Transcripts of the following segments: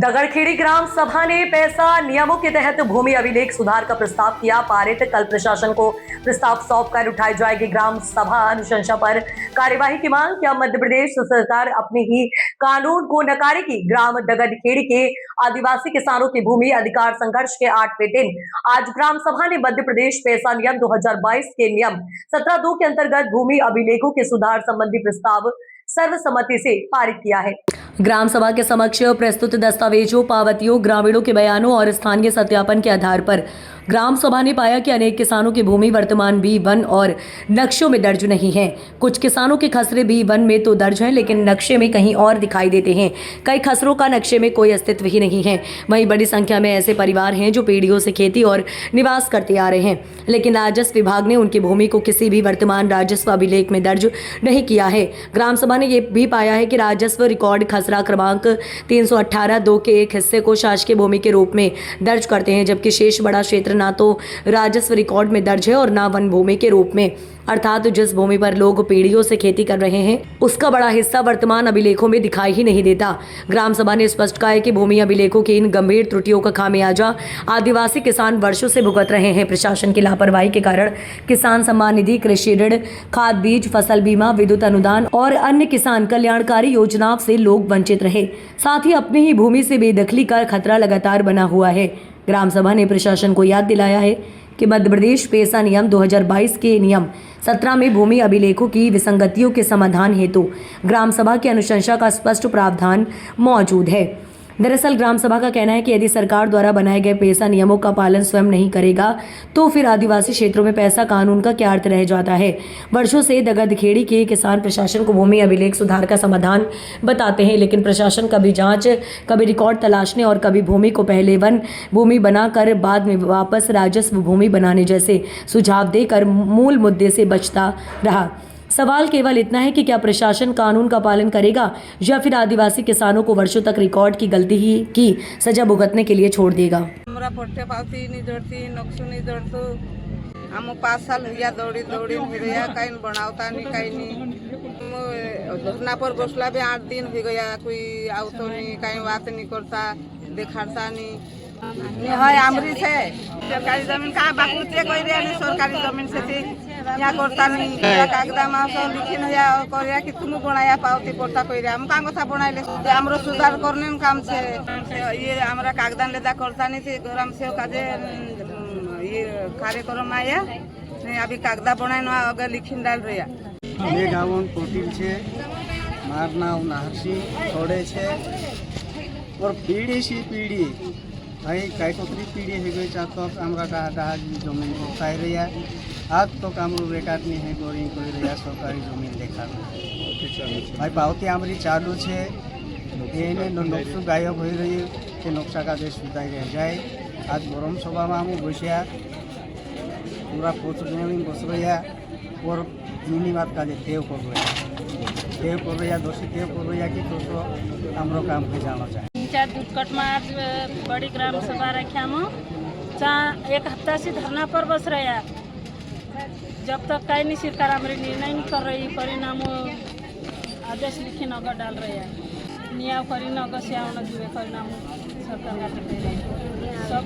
दगड़खेड़ी ग्राम सभा ने पैसा नियमों के तहत भूमि अभिलेख सुधार का प्रस्ताव किया पारित। कल प्रशासन को प्रस्ताव सौंपकर उठाई जाएगी ग्राम सभा अनुशंसा पर कार्यवाही की मांग। क्या मध्य प्रदेश सरकार अपने ही कानून को नकारेगी? ग्राम दगड़खेड़ी के आदिवासी किसानों की भूमि अधिकार संघर्ष के 8वें दिन आज ग्राम सभा ने मध्य प्रदेश पैसा नियम 2022 के नियम 17(2) के अंतर्गत भूमि अभिलेखों के सुधार संबंधी प्रस्ताव सर्वसम्मति से पारित किया है। ग्राम सभा के समक्ष प्रस्तुत दस्तावेजों, पावतियों, ग्रामीणों के बयानों और स्थानीय सत्यापन के आधार पर ग्राम सभा ने पाया कि अनेक किसानों की भूमि वर्तमान B1 और नक्शों में दर्ज नहीं है। कुछ किसानों के खसरे B1 में तो दर्ज हैं, लेकिन नक्शे में कहीं और दिखाई देते हैं। कई खसरों का नक्शे में कोई अस्तित्व ही नहीं है। वहीं बड़ी संख्या में ऐसे परिवार हैं जो पीढ़ियों से खेती और निवास करते आ रहे हैं, लेकिन राजस्व विभाग ने उनकी भूमि को किसी भी वर्तमान राजस्व अभिलेख में दर्ज नहीं किया है। ग्राम सभा ने यह भी पाया है कि राजस्व रिकॉर्ड खसरा क्रमांक 318(2) के एक हिस्से को शासकीय भूमि के रूप में दर्ज करते हैं, जबकि शेष बड़ा क्षेत्र ना तो राजस्व रिकॉर्ड में दर्ज है और ना वन भूमि के रूप में। अर्थात जिस भूमि पर लोग पीढ़ियों से खेती कर रहे हैं उसका बड़ा हिस्सा वर्तमान अभिलेखों में दिखाई ही नहीं देता। ग्राम सभा ने स्पष्ट कहा है कि भूमि अभिलेखों की इन गंभीर त्रुटियों का खामियाजा आदिवासी किसान वर्षों से भुगत रहे हैं। प्रशासन की लापरवाही के कारण किसान सम्मान निधि, कृषि ऋण, खाद बीज, फसल बीमा, विद्युत अनुदान और अन्य किसान कल्याणकारी योजनाओं से लोग वंचित रहे। साथ ही अपनी ही भूमि से बेदखली का खतरा लगातार बना हुआ है। ग्राम सभा ने प्रशासन को याद दिलाया है कि मध्य प्रदेश पैसा नियम 2022 के नियम 17 में भूमि अभिलेखों की विसंगतियों के समाधान हेतु ग्राम सभा की अनुशंसा का स्पष्ट प्रावधान मौजूद है। दरअसल ग्राम सभा का कहना है कि यदि सरकार द्वारा बनाए गए पैसा नियमों का पालन स्वयं नहीं करेगा तो फिर आदिवासी क्षेत्रों में पैसा कानून का क्या अर्थ रह जाता है। वर्षों से दगड़खेड़ी के किसान प्रशासन को भूमि अभिलेख सुधार का समाधान बताते हैं, लेकिन प्रशासन कभी जांच, कभी रिकॉर्ड तलाशने और कभी भूमि को पहले वन भूमि बनाकर बाद में वापस राजस्व भूमि बनाने जैसे सुझाव देकर मूल मुद्दे से बचता रहा। सवाल केवल इतना है कि क्या प्रशासन कानून का पालन करेगा या फिर आदिवासी किसानों को वर्षों तक रिकॉर्ड की गलती ही की सजा भुगतने के लिए छोड़ देगा। हमरा पट्टे पावती नहीं जोड़ती, नक्शो नहीं जोड़तो। हम 5 साल हुआ दौड़ी दौड़ी फिर कहीं बनावता नहीं, कहीं नहीं धरना पर घोषला भी 8 दिन हो गया, कोई आवतो नहीं, कहीं बात नहीं करता, दिखाता नहीं। है आमरी से सरकारी जमीन कहाँ बाकुते कोई रे नहीं, सरकारी जमीन से थी यहाँ करता नहीं। कागदा मास लिखिन होया करिया कि तुम बनाया पावती पड़ता कोई रे हम कहाँ कथा बनाइले हमरो सुधार करने काम से ये हमरा कागदान लेदा करता नहीं थी। ग्राम सेवक काजे ये कार्यक्रम आया नहीं, अभी कागदा बनाए ना अगर लिखिन डाल रहा ये गाँव कोटिल छे मार नाम नाहरसी छोड़े छे और पीढ़ी सी पीढ़ी भाई कई कतरी पीढ़ी हो गई चाह तक हमारा डाहा जमीन को खाई रही है। आज तक हमारे रेकॉर्ड नहीं है, बोरिंग कर रही है सरकारी जमीन देखा भाई पावती हमारी चालू है। ये नक्शा गायब हो रही है कि नक्शा का देश सुधाई रह जाए। आज गरम सभा में हम बसिया पूरा पोत जमीन बस रही है और जूनी बात का देव कर रही है दोषी देव कर रही है कि दोस्तों हमारा काम पे जाना चाहिए। दूधकट में आज बड़ी ग्राम सभा रखा जहाँ 1 हफ्ता से धरना पर बस रहा। जब तक कहीं नहीं सरकार हमारे निर्णय नहीं कर रही, परिणाम आदेश लिखी नगर डाल रहे हैं नियाव करी नगर से आना जुए परिणाम सरकार का सब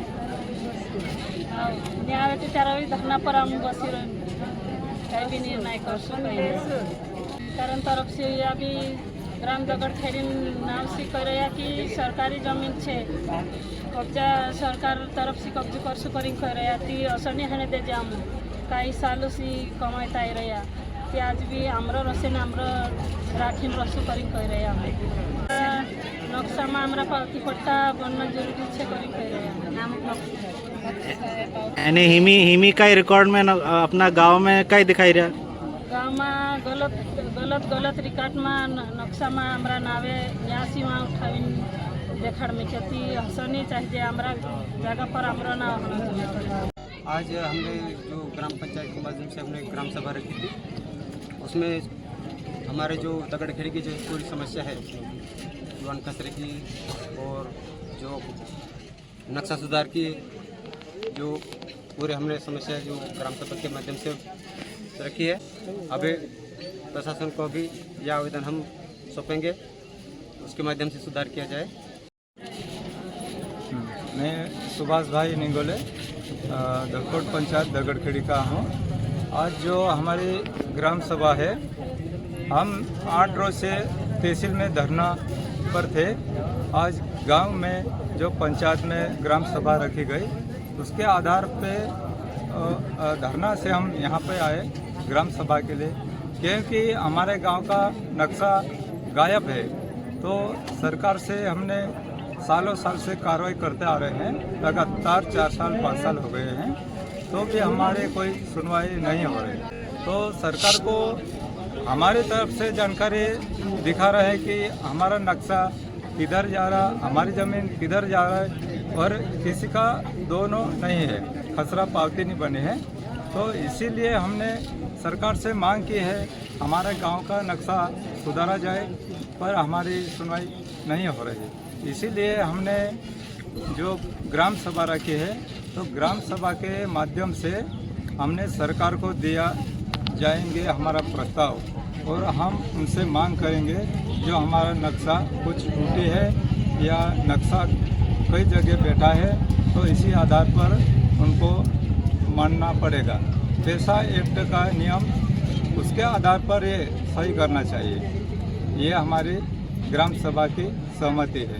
न्याय चार धरना पर हम बसी कहीं भी निर्णय कर सके। कारण तरफ से अभी ग्राम दगड़खेड़ी नाम से कह रहा कि सरकारी जमीन छे कब्जा सरकार तरफ से कब्जा कर सुकरी कह रहा थी असर नहीं होने दे जाम कई सालों से कमाता ही रहा कि आज भी हमरो रसे हमरो राखिन रसू करी कह रहा नक्शा में हमारा पावती पट्टा बनना जरूरी छे करी कह रहा। हिमी का रिकॉर्ड में अपना गांव में कई दिखाई रहा गाँव में गलत रिकॉर्ड में नक्शा में हमारा नावे यहाँ से वहाँ उठावी देखड़ में खेती हसनी चाहिए हमारा जगह पर हमारा ना होना चाहिए। आज हमने जो ग्राम पंचायत के माध्यम से हमने ग्राम सभा रखी थी, उसमें हमारे जो दगड़खेड़ी की जो पूरी समस्या है वन कचरे की और जो नक्शा सुधार की जो पूरे हमने समस्या जो ग्राम सभा के माध्यम से रखी है, अभी प्रशासन को भी यह आवेदन हम सौंपेंगे, उसके माध्यम से सुधार किया जाए। मैं सुभाष भाई निंगोले दलकोट पंचायत दगड़खेड़ी का हूँ। आज जो हमारी ग्राम सभा है, हम 8 रोज से तहसील में धरना पर थे। आज गांव में जो पंचायत में ग्राम सभा रखी गई, उसके आधार पे धरना से हम यहाँ पे आए ग्राम सभा के लिए, क्योंकि हमारे गांव का नक्शा गायब है। तो सरकार से हमने सालों साल से कार्रवाई करते आ रहे हैं, लगातार 4 साल 5 साल हो गए हैं, तो भी हमारे कोई सुनवाई नहीं हो रही। तो सरकार को हमारी तरफ से जानकारी दिखा रहे हैं कि हमारा नक्शा किधर जा रहा, हमारी ज़मीन किधर जा रहा है, और किसी का दोनों नहीं है, खसरा पावती नहीं बने हैं। तो इसीलिए हमने सरकार से मांग की है हमारे गांव का नक्शा सुधारा जाए, पर हमारी सुनवाई नहीं हो रही। इसीलिए हमने जो ग्राम सभा रखी है, तो ग्राम सभा के माध्यम से हमने सरकार को दिया जाएंगे हमारा प्रस्ताव, और हम उनसे मांग करेंगे जो हमारा नक्शा कुछ टूटी है या नक्शा कई जगह बैठा है, तो इसी आधार पर उनको मानना पड़ेगा। जैसा एक्ट का नियम, उसके आधार पर ये सही करना चाहिए। ये हमारी ग्राम सभा की सहमति है।